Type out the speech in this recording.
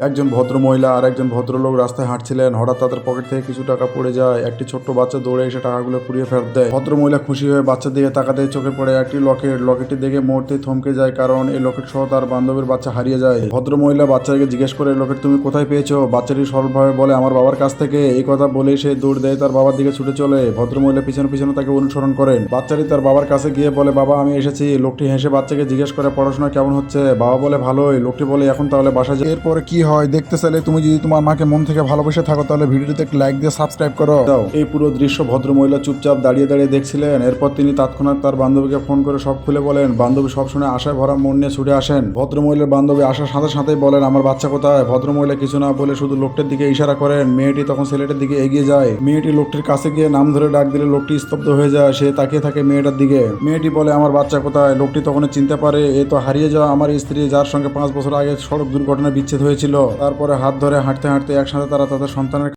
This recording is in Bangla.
একজন ভদ্র মহিলা আর একজন ভদ্রলোক রাস্তায় হাঁটছিলেন। হঠাৎ তাদের পকেট থেকে কিছু টাকা পড়ে যায়। একটি ছোট্ট বাচ্চা দৌড়ে এসে টাকাগুলো কুড়িয়ে ফেরত দেয়। ভদ্র মহিলা খুশি হয়ে বাচ্চার দিকে তাকাতে চোখে পড়ে একটি লকেটটি দেখে মুহূর্তেই থমকে যায়, কারণ এই লকেট সহ তার বান্ধবীর বাচ্চা হারিয়ে যায়। ভদ্র মহিলা বাচ্চাকে জিজ্ঞেস করে, লকেট তুমি কোথায় পেয়েছো? বাচ্চাটি সরলভাবে বলে, আমার বাবার কাছ থেকে। এই কথা বলেই সে দৌড় দেয় তার বাবার দিকে ছুটে চলে। ভদ্র মহিলা পিছনে পিছনে তাকে অনুসরণ করেন। বাচ্চাটি তার বাবার কাছে গিয়ে বলে, বাবা আমি এসেছি। লোকটি হেসে বাচ্চাকে জিজ্ঞেস করে, পড়াশোনা কেমন হচ্ছে? বাবা বলে, ভালোই। লোকটি বলে, এখন তাহলে বাসা যাই। এরপরে কি হয় দেখতে চাইলে তুমি যদি তোমার মাকে মন থেকে ভালোবেসে থাকো তাহলে ভিডিওতে একটা লাইক দিয়ে সাবস্ক্রাইব করো। এই পুরো দৃশ্য ভদ্র মহিলা চুপচাপ দাঁড়িয়ে দাঁড়িয়ে দেখছিলেন। এরপর তিনি তৎক্ষণাৎ তার বান্ধবীকে ফোন করে সব খুলে বলেন। বান্ধবী সব শুনে আশায় ভরা মন নিয়ে ছুটে আসেন। ভদ্র মহিলার বান্ধবী আসার সাথে সাথেই বলেন, আমার বাচ্চা কোথায়? ভদ্র মহিলা কিছু না বলে শুধু লোকটির দিকে ইশারা করেন। মেয়েটি তখন ছেলেটির দিকে এগিয়ে যায়। মেয়েটি লোকটির কাছে গিয়ে নাম ধরে ডাক দিলে লোকটি স্তব্ধ হয়ে যায়। সে তাকিয়ে থাকে মেয়েটার দিকে। মেয়েটি বলে, আমার বাচ্চা কোথায়? লোকটি তখন চিনতে পারে এ তো হারিয়ে যাওয়া আমার স্ত্রী, যার সঙ্গে 5 বছর আগে সড়ক দুর্ঘটনায় বিচ্ছেদ হয়েছিল। তারপরে হাত ধরে হাঁটতে হাঁটতে একসাথে তারা তাদের সন্তানের